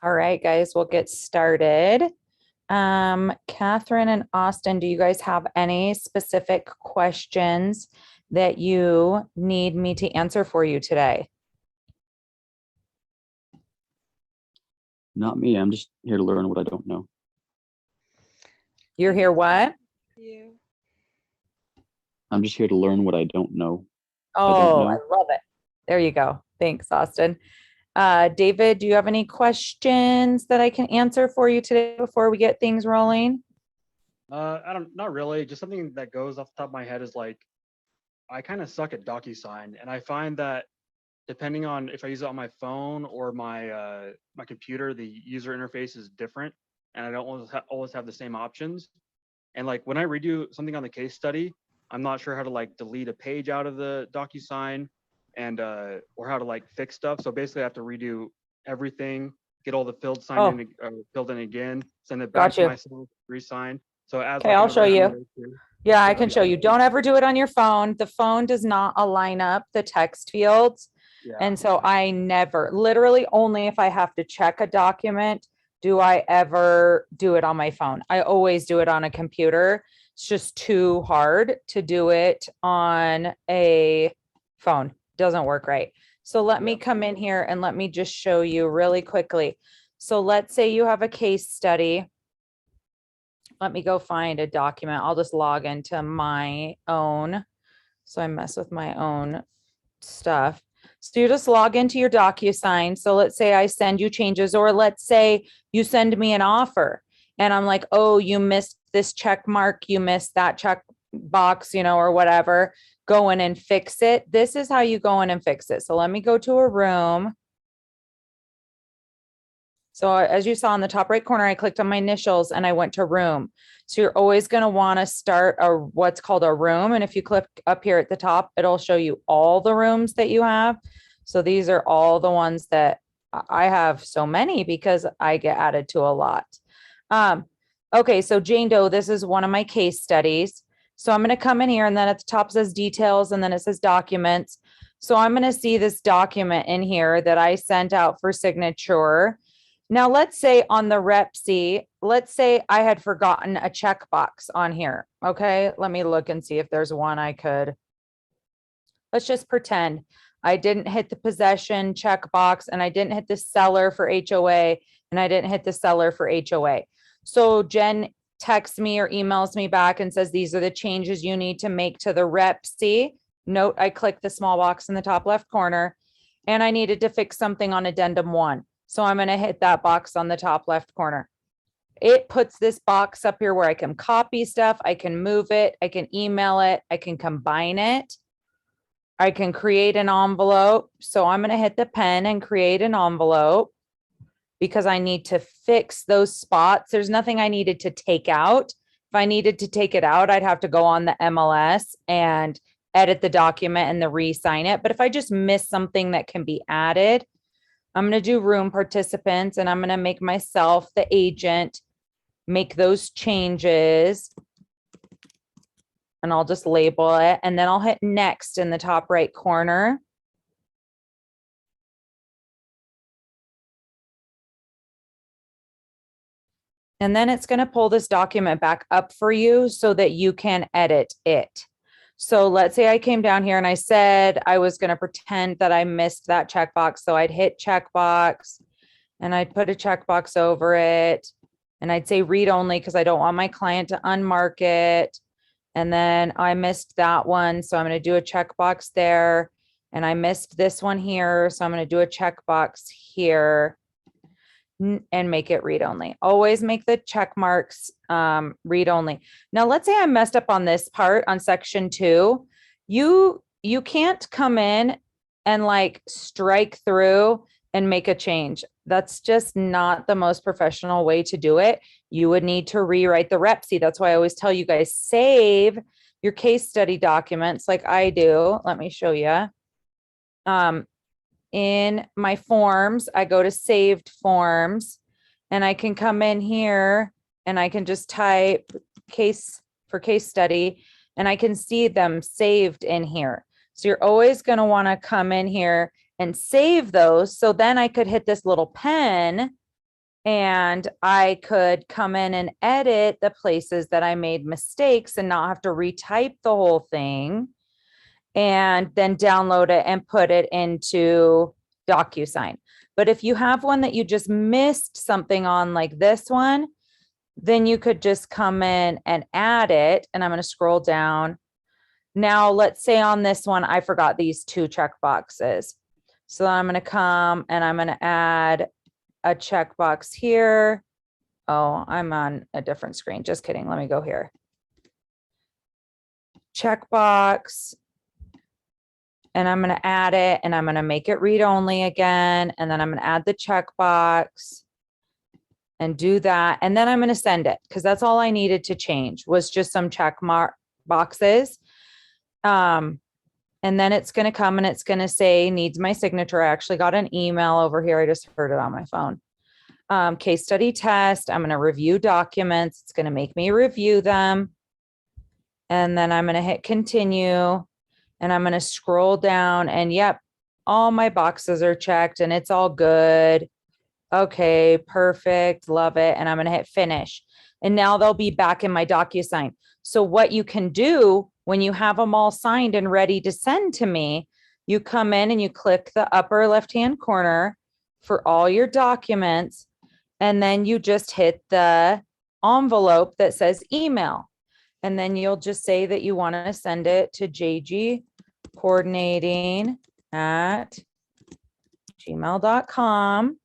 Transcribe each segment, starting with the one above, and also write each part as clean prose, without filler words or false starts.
All right, guys, we'll get started. Catherine and Austin, do you guys have any specific questions that you need me to answer for you today? Not me. I'm just here to learn what I don't know. You're here what? You. I'm just here to learn what I don't know. Oh, I know. love it. There you go. Thanks, Austin. David, do you have any questions that I can answer for you today before we get things rolling? Not really. Just something that goes off the top of my head is like, I kind of suck at Docusign, and I find that depending on if I use it on my phone or my computer, the user interface is different, and I don't always have the same options. And like when I redo something on the case study, I'm not sure how to like delete a page out of the Docusign and or how to like fix stuff. So basically I have to redo everything, get all the fields signed in, filled in again, send it back to myself, re-sign. So as Okay, I'll show you. Yeah, I can show you. Don't ever do it on your phone. The phone does not align up the text fields. Yeah. And so I never, literally only if I have to check a document, do I ever do it on my phone. I always do it on a computer. It's just too hard to do it on a phone. Doesn't work right. So let me come in here and let me just show you really quickly. So let's say you have a case study. Let me go find a document. I'll just log into my own. So I mess with my own stuff. So you just log into your Docusign. So let's say I send you changes, or let's say you send me an offer and I'm like, oh, you missed this check mark, you missed that check box, or whatever. Go in and fix it. This is how you go in and fix it. So let me go to a room. So as you saw in the top right corner, I clicked on my initials and I went to room. So you're always going to want to start what's called a room. And if you click up here at the top, it'll show you all the rooms that you have. So these are all the ones that I have so many because I get added to a lot. Okay, so Jane Doe, this is one of my case studies. So I'm going to come in here and then at the top says details and then it says documents. So I'm going to see this document in here that I sent out for signature. Now, let's say on the rep C, let's say I had forgotten a checkbox on here. Okay, let me look and see if there's one I could. Let's just pretend I didn't hit the possession checkbox and I didn't hit the seller for HOA and I didn't hit the seller for HOA. So Jen texts me or emails me back and says, these are the changes you need to make to the rep C. Note, I clicked the small box in the top left corner and I needed to fix something on addendum 1. So I'm going to hit that box on the top left corner. It puts this box up here where I can copy stuff. I can move it. I can email it. I can combine it. I can create an envelope. So I'm going to hit the pen and create an envelope because I need to fix those spots. There's nothing I needed to take out. If I needed to take it out, I'd have to go on the MLS and edit the document and re-sign it. But if I just miss something that can be added, I'm going to do room participants and I'm going to make myself the agent, make those changes. And I'll just label it and then I'll hit next in the top right corner. And then it's going to pull this document back up for you so that you can edit it. So let's say I came down here and I said I was going to pretend that I missed that checkbox. So I'd hit checkbox and I'd put a checkbox over it. And I'd say read only because I don't want my client to unmark it. And then I missed that one. So I'm going to do a checkbox there. And I missed this one here. So I'm going to do a checkbox here and make it read only. Always make the check marks read only. Now, let's say I messed up on this part on section 2. You can't come in and like strike through and make a change. That's just not the most professional way to do it. You would need to rewrite the rep C. That's why I always tell you guys, save your case study documents like I do. Let me show you. In my forms, I go to saved forms and I can come in here and I can just type case for case study and I can see them saved in here. So you're always going to want to come in here and save those. So then I could hit this little pen And I could come in and edit the places that I made mistakes and not have to retype the whole thing. And then download it and put it into Docusign. But if you have one that you just missed something on, like this one, then you could just come in and add it. And I'm going to scroll down. Now, let's say on this one, I forgot these 2 check boxes. So I'm going to come and I'm going to add a checkbox here. Oh, I'm on a different screen. Just kidding. Let me go here. Checkbox. And I'm going to add it and I'm going to make it read only again. And then I'm going to add the checkbox and do that. And then I'm going to send it because that's all I needed to change was just some check mark boxes. And then it's going to come and it's going to say needs my signature. I actually got an email over here. I just heard it on my phone. Case study test. I'm going to review documents. It's going to make me review them. And then I'm going to hit continue and I'm going to scroll down and yep, all my boxes are checked and it's all good. Okay, perfect. Love it. And I'm going to hit finish. And now they'll be back in my Docusign. So what you can do when you have them all signed and ready to send to me, you come in and you click the upper left-hand corner for all your documents. And then you just hit the envelope that says email. And then you'll just say that you want to send it to jgcoordinating@gmail.com.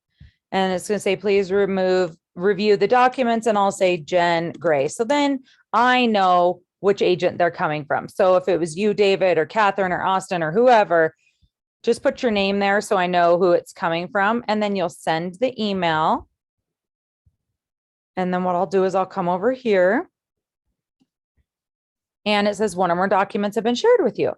And it's going to say, please review the documents. And I'll say Jen Gray. So then I know which agent they're coming from. So if it was you, David, or Catherine, or Austin, or whoever, just put your name there so I know who it's coming from. And then you'll send the email. And then what I'll do is I'll come over here. And it says one or more documents have been shared with you.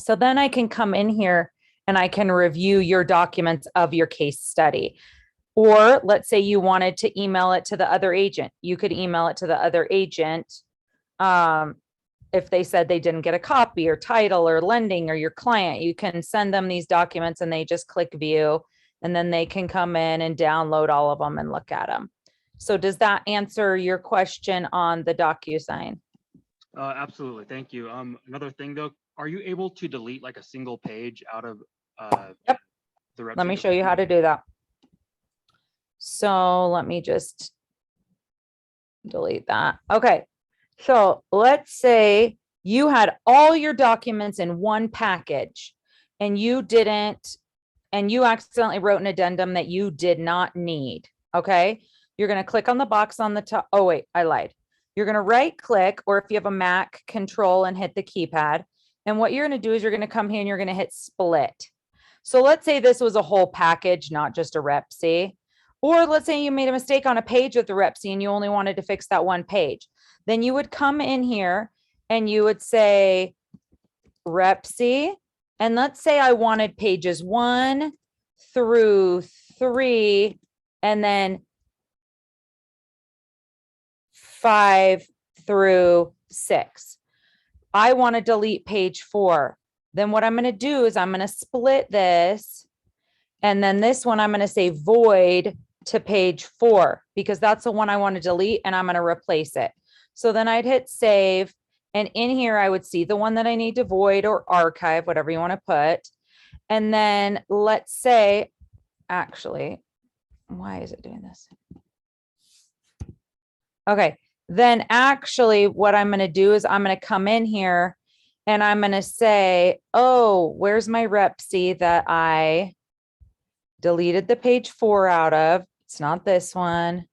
So then I can come in here and I can review your documents of your case study. Or let's say you wanted to email it to the other agent. You could email it to the other agent. If they said they didn't get a copy or title or lending or your client, you can send them these documents and they just click view and then they can come in and download all of them and look at them. So does that answer your question on the Docusign? Absolutely. Thank you. Another thing though, are you able to delete like a single page out of Yep. the Let me website? show you how to do that. So let me just delete that. Okay. So let's say you had all your documents in one package and you accidentally wrote an addendum that you did not need. Okay. You're going to click on the box on the top. Oh, wait, I lied. You're going to right click, or if you have a Mac, control and hit the keypad. And what you're going to do is you're going to come here and you're going to hit split. So let's say this was a whole package, not just a rep C. Or let's say you made a mistake on a page with the rep C and you only wanted to fix that one page. Then you would come in here and you would say rep C. And let's say I wanted pages 1 through 3 and then 5 through 6. I want to delete page 4. Then what I'm going to do is I'm going to split this. And then this one, I'm going to say void to page 4 because that's the one I want to delete and I'm going to replace it. So then I'd hit save. And in here, I would see the one that I need to void or archive, whatever you want to put. And then let's say, actually, why is it doing this? Okay. Then actually what I'm going to do is I'm going to come in here and I'm going to say, oh, where's my rep C that I deleted the page 4 out of? It's not this one.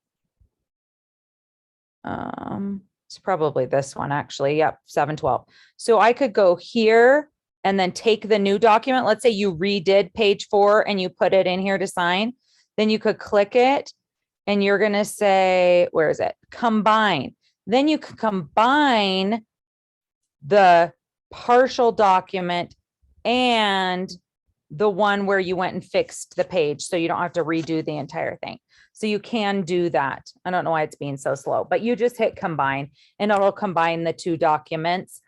It's probably this one actually. Yep. 712. So I could go here and then take the new document. Let's say you redid page 4 and you put it in here to sign. Then you could click it and you're going to say, where is it? Combine. Then you can combine the partial document and the one where you went and fixed the page. So you don't have to redo the entire thing. So you can do that. I don't know why it's being so slow, but you just hit combine and it'll combine the 2 documents.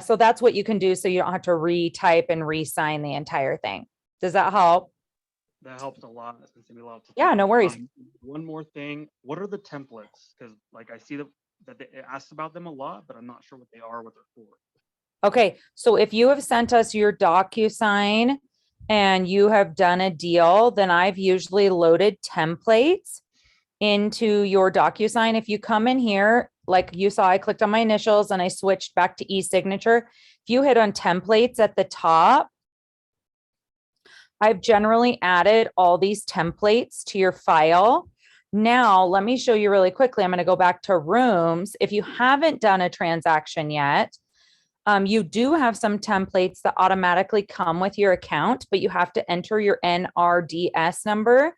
So that's what you can do. So you don't have to retype and re-sign the entire thing. Does that help? That helps a lot since we love to Yeah, talk. no worries. One more thing. What are the templates? Because like I see that it asks about them a lot, but I'm not sure what they are, what they're for. Okay, so if you have sent us your DocuSign and you have done a deal, then I've usually loaded templates into your DocuSign. If you come in here, like you saw, I clicked on my initials and I switched back to e-signature. If you hit on templates at the top, I've generally added all these templates to your file. Now, let me show you really quickly. I'm going to go back to rooms. If you haven't done a transaction yet, you do have some templates that automatically come with your account, but you have to enter your NRDS number.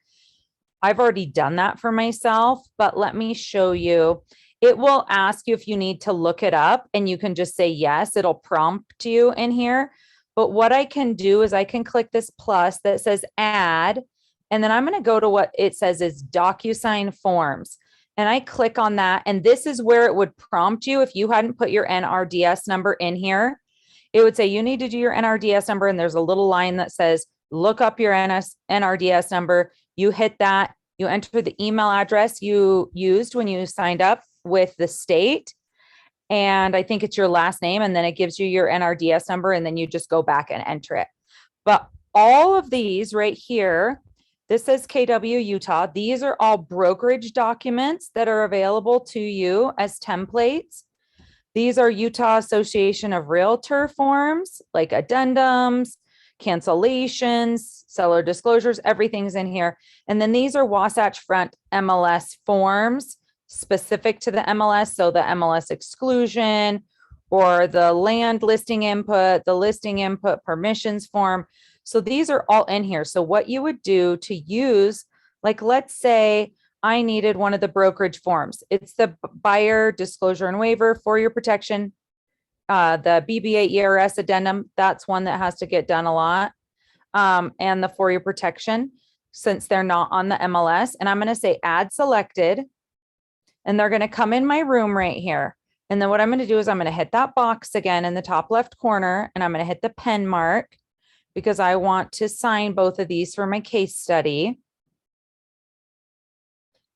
I've already done that for myself, but let me show you. It will ask you if you need to look it up and you can just say yes, it'll prompt you in here. But what I can do is I can click this plus that says add, and then I'm going to go to what it says is DocuSign forms. And I click on that, and this is where it would prompt you if you hadn't put your NRDS number in here. It would say you need to do your NRDS number, and there's a little line that says look up your NRDS number. You hit that, you enter the email address you used when you signed up with the state. And I think it's your last name, and then it gives you your NRDS number, and then you just go back and enter it. But all of these right here, this says KW Utah. These are all brokerage documents that are available to you as templates. These are Utah Association of Realtor forms, like addendums, cancellations, seller disclosures, everything's in here. And then these are Wasatch Front MLS forms specific to the MLS. So the MLS exclusion or the land listing input, the listing input permissions form. So these are all in here. So what you would do to use, like, let's say I needed one of the brokerage forms. It's the buyer disclosure and waiver for your protection. The BBA ERS addendum, that's one that has to get done a lot. And the for your protection, since they're not on the MLS. And I'm going to say add selected. And they're going to come in my room right here. And then what I'm going to do is I'm going to hit that box again in the top left corner, and I'm going to hit the pen mark because I want to sign both of these for my case study.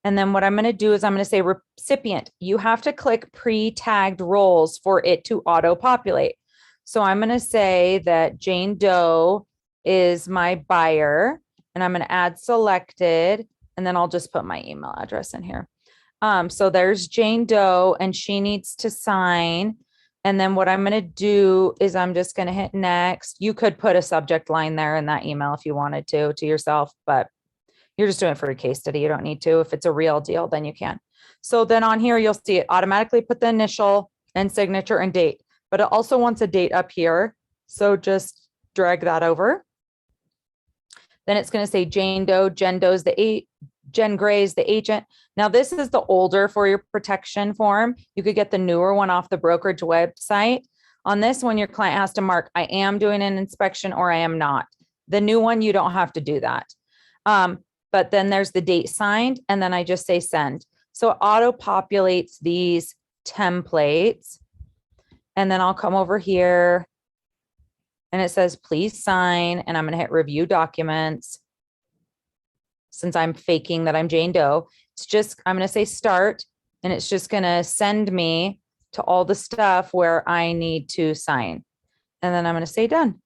And then what I'm going to do is I'm going to say recipient. You have to click pre-tagged roles for it to auto-populate. So I'm going to say that Jane Doe is my buyer, and I'm going to add selected, and then I'll just put my email address in here. So there's Jane Doe, and she needs to sign. And then what I'm going to do is I'm just going to hit next. You could put a subject line there in that email if you wanted to yourself, but you're just doing it for a case study. You don't need to. If it's a real deal, then you can. So then on here, you'll see it automatically put the initial and signature and date, but it also wants a date up here. So just drag that over. Then it's going to say Jane Doe, Jen Doe's Jen Gray's the agent. Now this is the older for your protection form. You could get the newer one off the brokerage website. On this one, your client has to mark, I am doing an inspection or I am not. The new one, you don't have to do that. But then there's the date signed, and then I just say send. So it auto populates these templates. And then I'll come over here and it says, please sign. And I'm going to hit review documents. Since I'm faking that I'm Jane Doe, it's just, I'm going to say start, and it's just going to send me to all the stuff where I need to sign. And then I'm going to say done.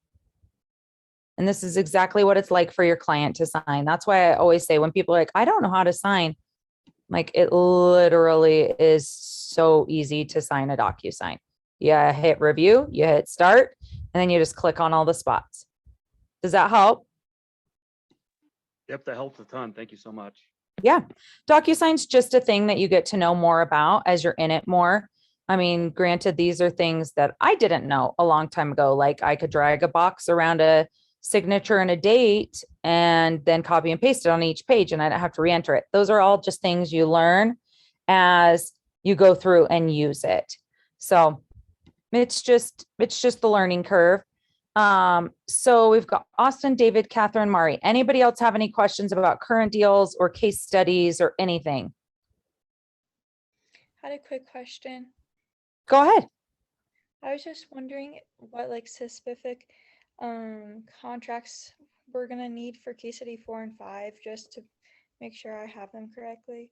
And this is exactly what it's like for your client to sign. That's why I always say when people are like, I don't know how to sign, like it literally is so easy to sign a DocuSign. You hit review, you hit start, and then you just click on all the spots. Does that help? Yep, that helps a ton. Thank you so much. Yeah. DocuSign's just a thing that you get to know more about as you're in it more. I mean, granted, these are things that I didn't know a long time ago. Like I could drag a box around a signature and a date and then copy and paste it on each page, and I don't have to re-enter it. Those are all just things you learn as you go through and use it. So it's just the learning curve. So we've got Austin, David, Catherine, Mari. Anybody else have any questions about current deals or case studies or anything? Had a quick question. Go ahead. I was just wondering what like specific contracts we're gonna need for case study 4 and 5, just to make sure I have them correctly?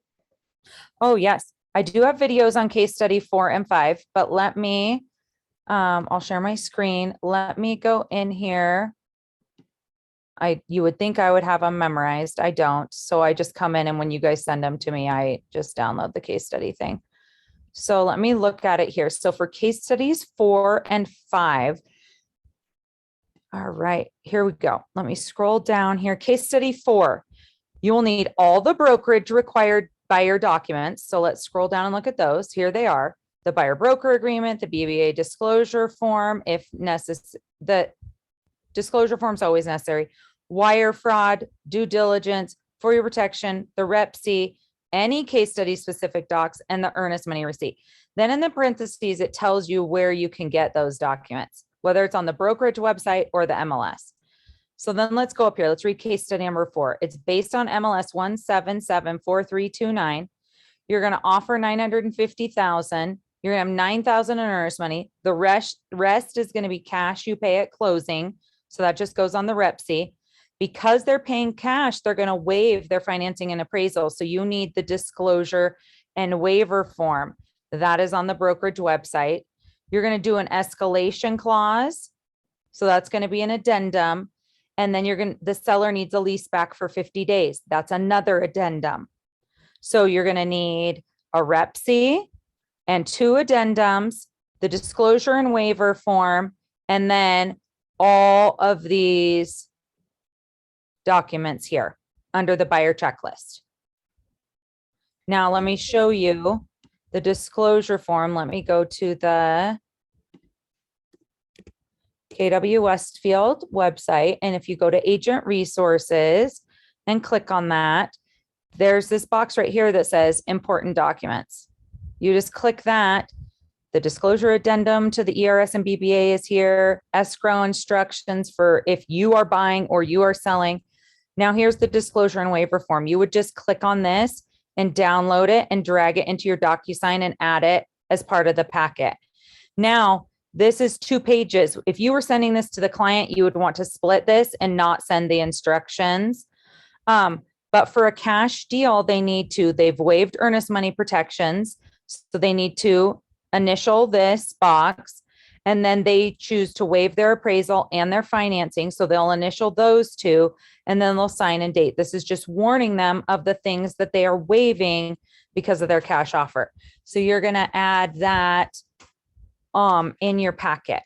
Oh, yes, I do have videos on case study 4 and 5, but let me, I'll share my screen. Let me go in here. You would think I would have them memorized. I don't. So I just come in and when you guys send them to me, I just download the case study thing. So let me look at it here. So for case studies 4 and 5. All right, here we go. Let me scroll down here. Case study 4. You will need all the brokerage required buyer documents. So let's scroll down and look at those. Here they are. The buyer broker agreement, the BBA disclosure form, if necessary, the disclosure form is always necessary. Wire fraud, due diligence, for your protection, the Rep C, any case study specific docs, and the earnest money receipt. Then in the parentheses, it tells you where you can get those documents, whether it's on the brokerage website or the MLS. So then let's go up here. Let's read case study number 4. It's based on MLS 1774329. You're going to offer 950,000. You're going to have 9,000 in earnest money. The rest is going to be cash you pay at closing. So that just goes on the Rep C. Because they're paying cash, they're going to waive their financing and appraisal. So you need the disclosure and waiver form. That is on the brokerage website. You're going to do an escalation clause. So that's going to be an addendum. And then the seller needs a lease back for 50 days. That's another addendum. So you're going to need a Rep C and 2 addendums, the disclosure and waiver form, and then all of these documents here under the buyer checklist. Now let me show you the disclosure form. Let me go to the KW Westfield website. And if you go to agent resources and click on that, there's this box right here that says important documents. You just click that. The disclosure addendum to the ERS and BBA is here. Escrow instructions for if you are buying or you are selling. Now here's the disclosure and waiver form. You would just click on this and download it and drag it into your Docusign and add it as part of the packet. Now, this is 2 pages. If you were sending this to the client, you would want to split this and not send the instructions. But for a cash deal, they've waived earnest money protections. So they need to initial this box, and then they choose to waive their appraisal and their financing. So they'll initial those 2, and then they'll sign and date. This is just warning them of the things that they are waiving because of their cash offer. So you're going to add that in your packet.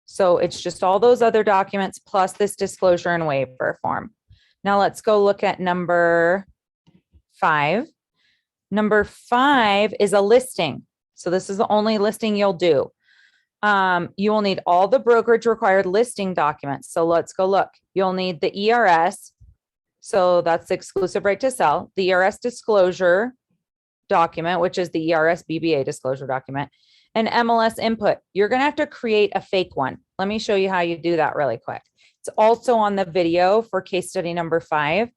So it's just all those other documents plus this disclosure and waiver form. Now let's go look at number 5. Number 5 is a listing. So this is the only listing you'll do. You will need all the brokerage required listing documents. So let's go look. You'll need the ERS. So that's the exclusive right to sell. The ERS disclosure document, which is the ERS BBA disclosure document, and MLS input. You're going to have to create a fake one. Let me show you how you do that really quick. It's also on the video for case study number 5.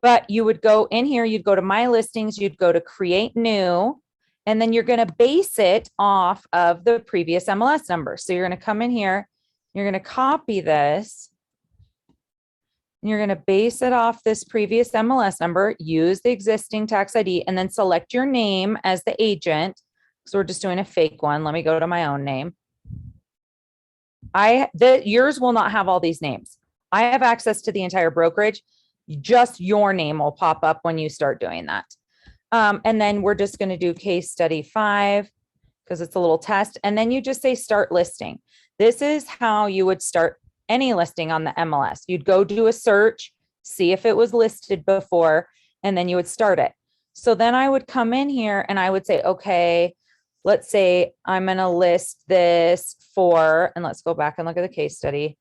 But you would go in here, you'd go to my listings, you'd go to create new, and then you're going to base it off of the previous MLS number. So you're going to come in here, you're going to copy this, and you're going to base it off this previous MLS number, use the existing tax ID, and then select your name as the agent. So we're just doing a fake one. Let me go to my own name. Yours will not have all these names. I have access to the entire brokerage. Just your name will pop up when you start doing that. And then we're just going to do case study 5 because it's a little test. And then you just say start listing. This is how you would start any listing on the MLS. You'd go do a search, see if it was listed before, and then you would start it. So then I would come in here and I would say, okay, let's say I'm going to list this for, and let's go back and look at the case study.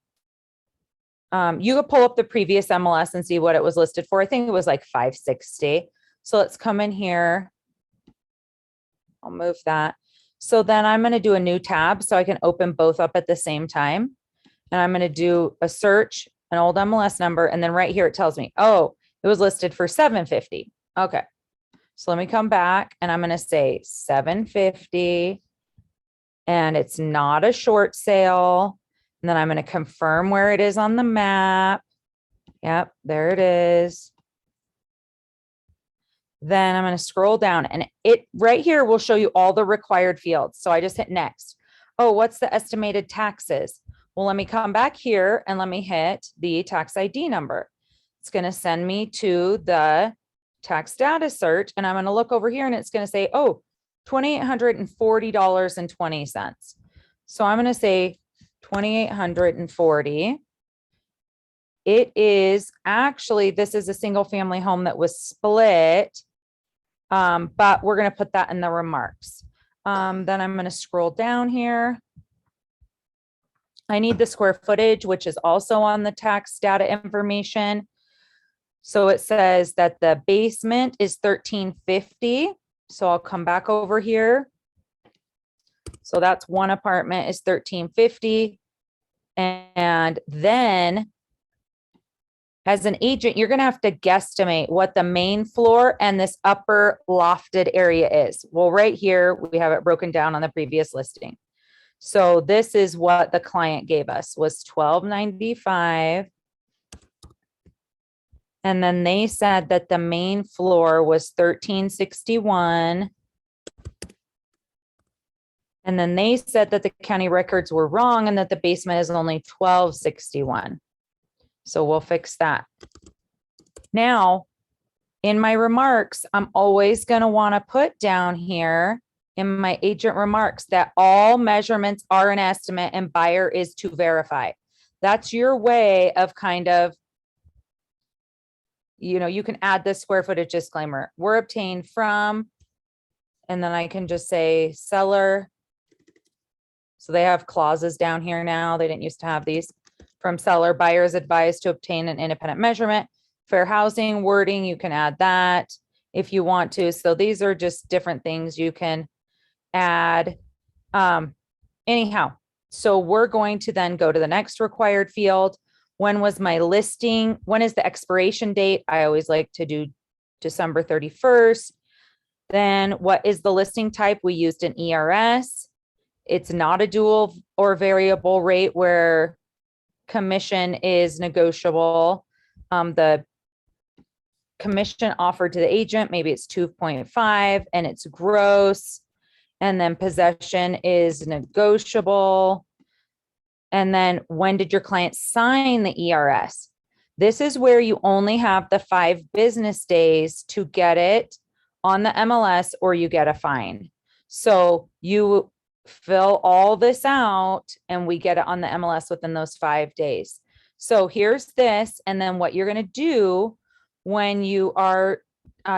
You could pull up the previous MLS and see what it was listed for. I think it was like 560. So let's come in here. I'll move that. So then I'm going to do a new tab so I can open both up at the same time. And I'm going to do a search, an old MLS number. And then right here, it tells me, oh, it was listed for 750. Okay. So let me come back and I'm going to say 750. And it's not a short sale. And then I'm going to confirm where it is on the map. Yep, there it is. Then I'm going to scroll down and it right here will show you all the required fields. So I just hit next. Oh, what's the estimated taxes? Well, let me come back here and let me hit the tax ID number. It's going to send me to the tax data search and I'm going to look over here and it's going to say, oh, $2,840.20. So I'm going to say 2,840. It is actually, this is a single family home that was split. But we're going to put that in the remarks. Then I'm going to scroll down here. I need the square footage, which is also on the tax data information. So it says that the basement is 1,350. So I'll come back over here. So that's one apartment is 1,350. And then as an agent, you're going to have to guesstimate what the main floor and this upper lofted area is. Well, right here, we have it broken down on the previous listing. So this is what the client gave us was $1,295. And then they said that the main floor was $1,361. And then they said that the county records were wrong and that the basement is only $1,261. So we'll fix that. Now, in my remarks, I'm always going to want to put down here in my agent remarks that all measurements are an estimate and buyer is to verify. That's your way of kind of, you know, you can add this square footage disclaimer. Were obtained from, and then I can just say seller. So they have clauses down here now. They didn't used to have these. From seller, buyers advised to obtain an independent measurement. Fair housing wording, you can add that if you want to. So these are just different things you can add. Anyhow, so we're going to then go to the next required field. When was my listing? When is the expiration date? I always like to do December 31st. Then what is the listing type? We used an ERS. It's not a dual or variable rate where commission is negotiable. The commission offered to the agent, maybe it's 2.5 and it's gross. And then possession is negotiable. And then when did your client sign the ERS? This is where you only have the 5 business days to get it on the MLS or you get a fine. So you fill all this out and we get it on the MLS within those 5 days. So here's this. And then what you're going to do when you are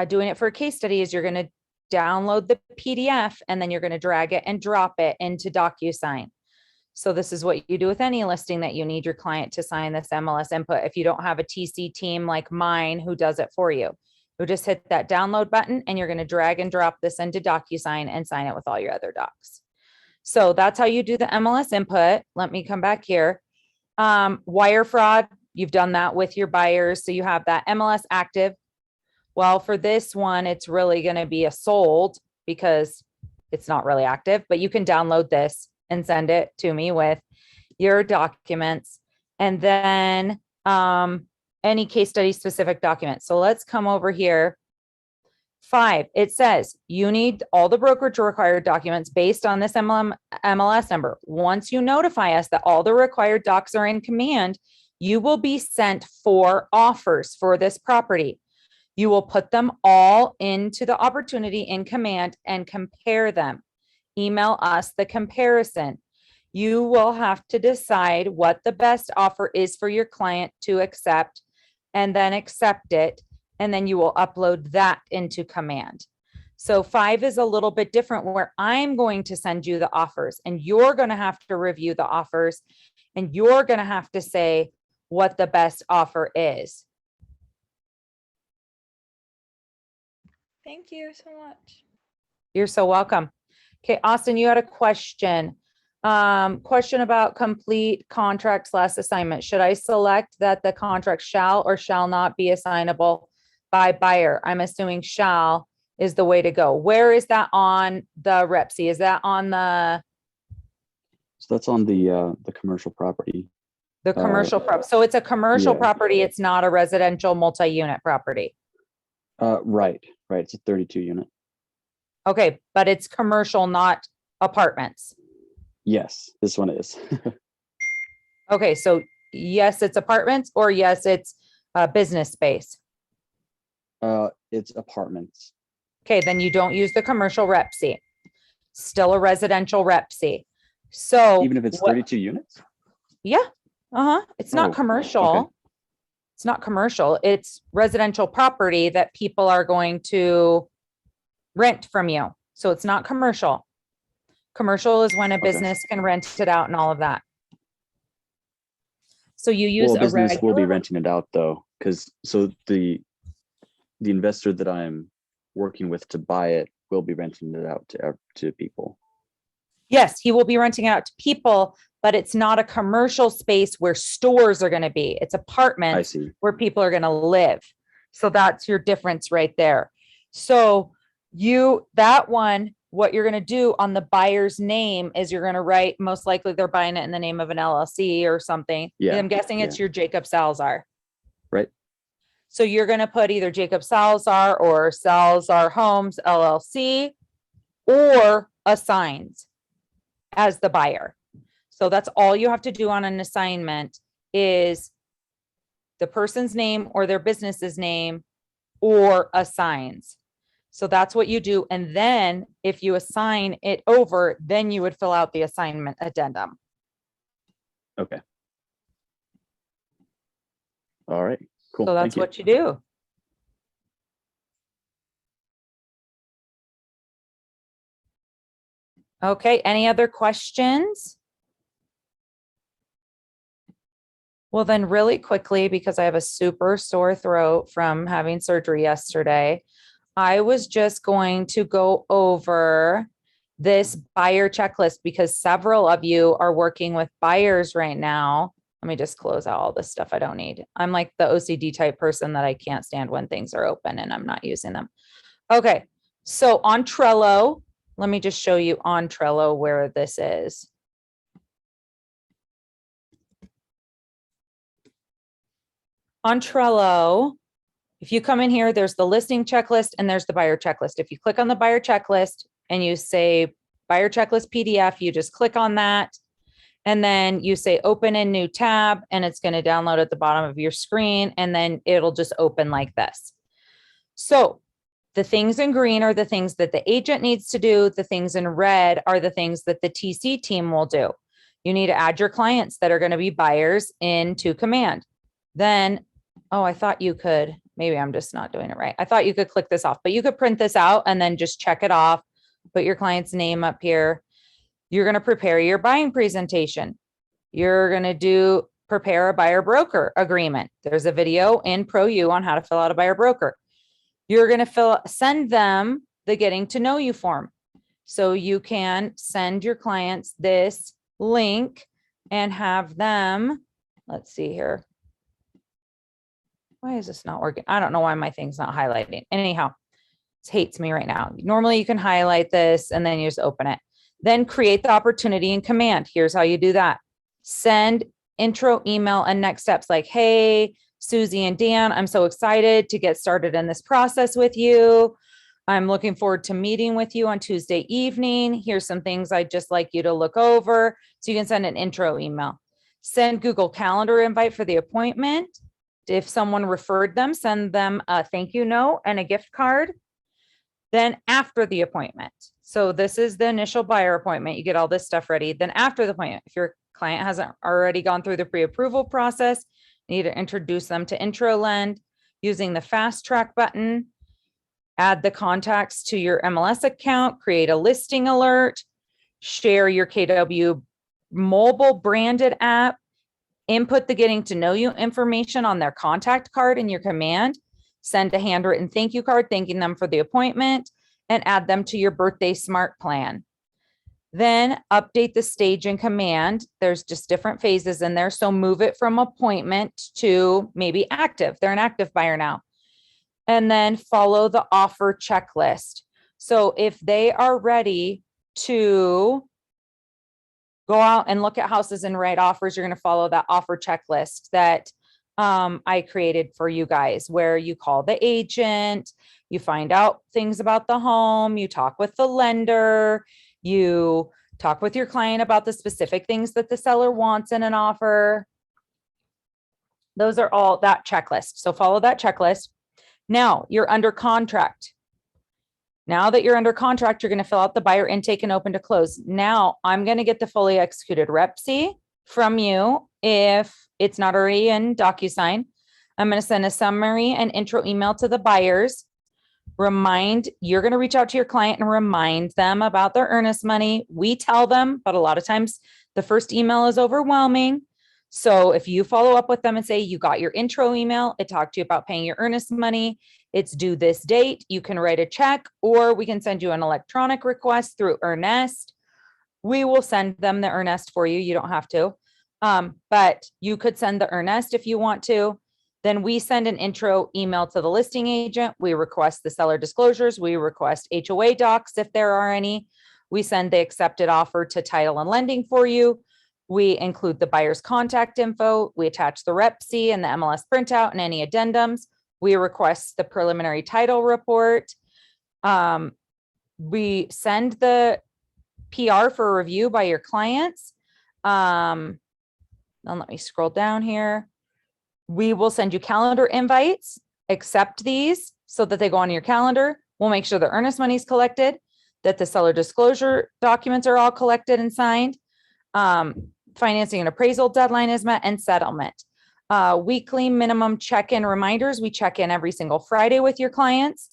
doing it for a case study is you're going to download the PDF and then you're going to drag it and drop it into Docusign. So this is what you do with any listing that you need your client to sign this MLS input. If you don't have a TC team like mine who does it for you, you'll just hit that download button and you're going to drag and drop this into Docusign and sign it with all your other docs. So that's how you do the MLS input. Let me come back here. Wire fraud, you've done that with your buyers. So you have that MLS active. Well, for this one, it's really going to be a sold because it's not really active, but you can download this and send it to me with your documents. And then any case study specific documents. So let's come over here. 5, it says you need all the brokerage required documents based on this MLS number. Once you notify us that all the required docs are in command, you will be sent 4 offers for this property. You will put them all into the opportunity in command and compare them. Email us the comparison. You will have to decide what the best offer is for your client to accept and then accept it. And then you will upload that into command. So 5 is a little bit different where I'm going to send you the offers and you're going to have to review the offers and you're going to have to say what the best offer is. Thank you so much. You're so welcome. Okay, Austin, you had a question. Question about complete contract / assignment. Should I select that the contract shall or shall not be assignable by buyer? I'm assuming shall is the way to go. Where is that on the Repsy? Is that on the that's on the commercial property. The commercial so it's a commercial yeah. property. It's not a residential multi-unit property. Right. It's a 32 unit. Okay, but it's commercial, not apartments. Yes, this one is. Okay, so yes, it's apartments, or yes, it's business space. It's apartments. Okay, then you don't use the commercial rep C. Still a residential rep C. So Even if it's 32 units? yeah, it's not Oh, commercial. okay. It's not commercial. It's residential property that people are going to rent from you. So it's not commercial. Commercial is when a business can rent it out and all of that. So you use Well, a business will be regular, renting it out though, because so the investor that I'm working with to buy it will be renting it out to people. yes, he will be renting it out to people, but it's not a commercial space where stores are going to be. It's I apartments see. where people are going to live. So that's your difference right there. So that one, what you're going to do on the buyer's name is you're going to write, most likely they're buying it in the name of an LLC or something. Yeah, I'm guessing it's your Jacob Salzar. Right. So you're going to put either Jacob Salzar or Salzar Homes LLC or assigns as the buyer. So that's all you have to do on an assignment is the person's name or their business's name or assigns. So that's what you do. And then if you assign it over, then you would fill out the assignment addendum. Okay. All right. Cool. So that's Thank you. what you do. Okay, any other questions? Well, then really quickly, because I have a super sore throat from having surgery yesterday, I was just going to go over this buyer checklist because several of you are working with buyers right now. Let me just close out all this stuff I don't need. I'm like the OCD type person that I can't stand when things are open and I'm not using them. Okay, so on Trello, let me just show you on Trello where this is. On Trello, if you come in here, there's the listing checklist and there's the buyer checklist. If you click on the buyer checklist and you say buyer checklist PDF, you just click on that. And then you say open in new tab and it's going to download at the bottom of your screen. And then it'll just open like this. So the things in green are the things that the agent needs to do. The things in red are the things that the TC team will do. You need to add your clients that are going to be buyers into Command. Then, oh, I thought you could, maybe I'm just not doing it right. I thought you could click this off, but you could print this out and then just check it off, put your client's name up here. You're going to prepare your buying presentation. You're going to prepare a buyer broker agreement. There's a video in ProU on how to fill out a buyer broker. You're going to send them the getting to know you form. So you can send your clients this link and have them, let's see here. Why is this not working? I don't know why my thing's not highlighting. Anyhow, it hates me right now. Normally you can highlight this and then you just open it. Then create the opportunity in Command. Here's how you do that. Send intro email and next steps like, hey, Susie and Dan, I'm so excited to get started in this process with you. I'm looking forward to meeting with you on Tuesday evening. Here's some things I'd just like you to look over. So you can send an intro email. Send Google Calendar invite for the appointment. If someone referred them, send them a thank you note and a gift card. Then after the appointment. So this is the initial buyer appointment. You get all this stuff ready. Then after the appointment, if your client hasn't already gone through the pre-approval process, you need to introduce them to IntroLend using the fast track button. Add the contacts to your MLS account, create a listing alert, share your KW mobile branded app, input the getting to know you information on their contact card in your Command, send a handwritten thank you card thanking them for the appointment, and add them to your birthday smart plan. Then update the stage in Command. There's just different phases in there. So move it from appointment to maybe active. They're an active buyer now. And then follow the offer checklist. So if they are ready to go out and look at houses and write offers. You're going to follow that offer checklist that I created for you guys, where you call the agent, you find out things about the home, you talk with the lender, you talk with your client about the specific things that the seller wants in an offer. Those are all that checklist. So follow that checklist. Now you're under contract. Now that you're under contract, you're going to fill out the buyer intake and open to close. Now I'm going to get the fully executed rep C from you if it's not already in Docusign. I'm going to send a summary and intro email to the buyers. You're going to reach out to your client and remind them about their earnest money. We tell them, but a lot of times the first email is overwhelming. So if you follow up with them and say, you got your intro email, it talked to you about paying your earnest money, it's due this date, you can write a check, or we can send you an electronic request through Earnest. We will send them the Earnest for you. You don't have to. But you could send the Earnest if you want to. Then we send an intro email to the listing agent. We request the seller disclosures. We request HOA docs if there are any. We send the accepted offer to title and lending for you. We include the buyer's contact info. We attach the Rep C and the MLS printout and any addendums. We request the preliminary title report. We send the PR for review by your clients. Then let me scroll down here. We will send you calendar invites. Accept these so that they go on your calendar. We'll make sure the earnest money is collected, that the seller disclosure documents are all collected and signed. Financing and appraisal deadline is met, and settlement. Weekly minimum check-in reminders. We check in every single Friday with your clients.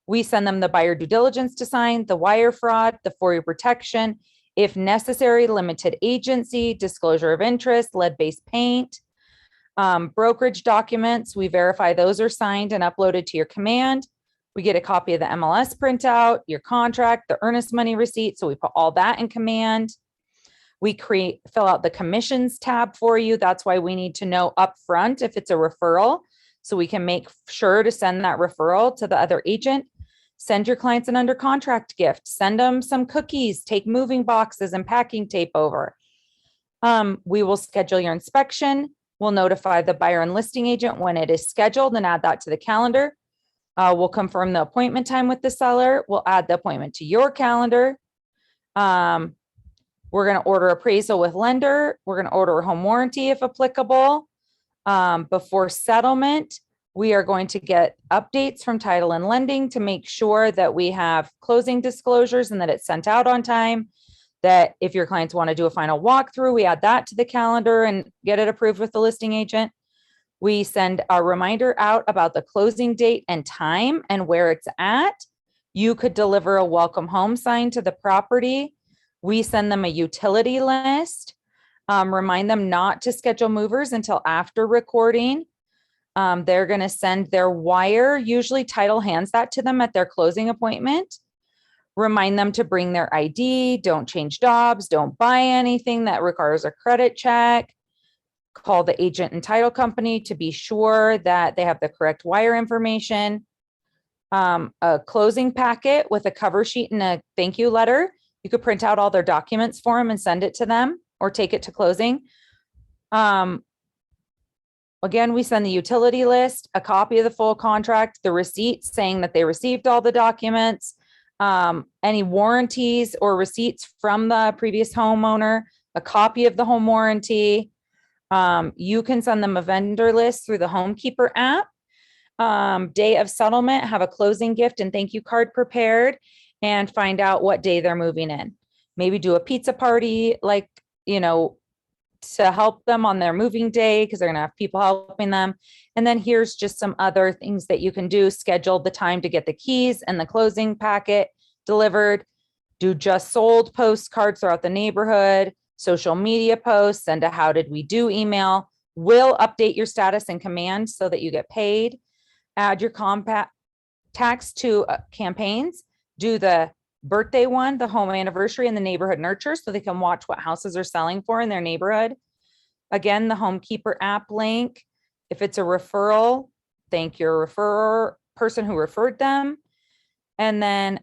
We send them the buyer due diligence to sign, the wire fraud, the for your protection, if necessary, limited agency, disclosure of interest, lead-based paint, brokerage documents. We verify those are signed and uploaded to your command. We get a copy of the MLS printout, your contract, the earnest money receipt. So we put all that in command. We fill out the commissions tab for you. That's why we need to know upfront if it's a referral, so we can make sure to send that referral to the other agent. Send your clients an under contract gift. Send them some cookies, take moving boxes and packing tape over. We will schedule your inspection. We'll notify the buyer and listing agent when it is scheduled and add that to the calendar. We'll confirm the appointment time with the seller. We'll add the appointment to your calendar. We're going to order appraisal with lender. We're going to order a home warranty if applicable. Before settlement, we are going to get updates from title and lending to make sure that we have closing disclosures and that it's sent out on time. That if your clients want to do a final walkthrough, we add that to the calendar and get it approved with the listing agent. We send a reminder out about the closing date and time and where it's at. You could deliver a welcome home sign to the property. We send them a utility list, remind them not to schedule movers until after recording. They're going to send their wire. Usually title hands that to them at their closing appointment. Remind them to bring their ID, don't change jobs, don't buy anything that requires a credit check. Call the agent and title company to be sure that they have the correct wire information. A closing packet with a cover sheet and a thank you letter. You could print out all their documents for them and send it to them or take it to closing. Again, we send the utility list, a copy of the full contract, the receipt saying that they received all the documents, any warranties or receipts from the previous homeowner, a copy of the home warranty. You can send them a vendor list through the Homekeeper app. Day of settlement, have a closing gift and thank you card prepared and find out what day they're moving in. Maybe do a pizza party, like, to help them on their moving day because they're going to have people helping them. And then here's just some other things that you can do. Schedule the time to get the keys and the closing packet delivered. Do just sold postcards throughout the neighborhood, social media posts, send a how did we do email. Will update your status in command so that you get paid. Add your contacts to campaigns. Do the birthday one, the home anniversary, and the neighborhood nurture so they can watch what houses are selling for in their neighborhood. Again, the Homekeeper app link. If it's a referral, thank your person who referred them. And then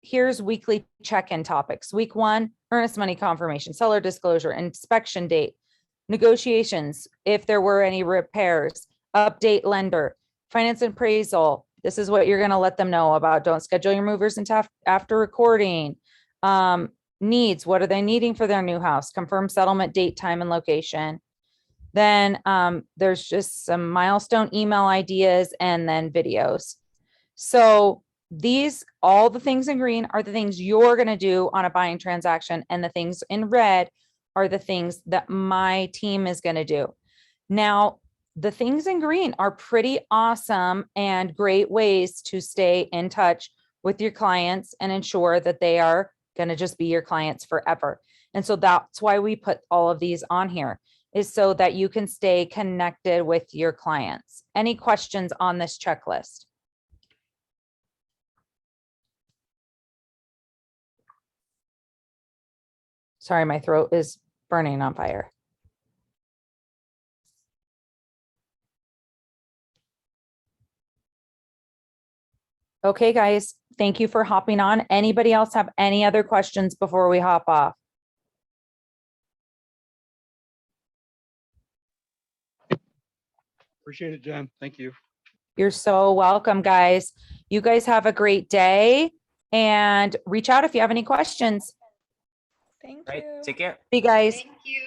here's weekly check-in topics. Week 1, earnest money confirmation, seller disclosure, inspection date, negotiations, if there were any repairs, update lender, finance and appraisal. This is what you're gonna let them know about. Don't schedule your movers until after recording. Needs, what are they needing for their new house? Confirm settlement date, time, and location. Then there's just some milestone email ideas and then videos. So these, all the things in green are the things you're going to do on a buying transaction, and the things in red are the things that my team is going to do. Now, the things in green are pretty awesome and great ways to stay in touch with your clients and ensure that they are going to just be your clients forever. And so that's why we put all of these on here, is so that you can stay connected with your clients. Any questions on this checklist? Sorry, my throat is burning on fire. Okay, guys, thank you for hopping on. Anybody else have any other questions before we hop off? Appreciate it, Jen. Thank you. You're so welcome, guys. You guys have a great day and reach out if you have any questions. Thank Right. you. Take care. See you guys. Thank you.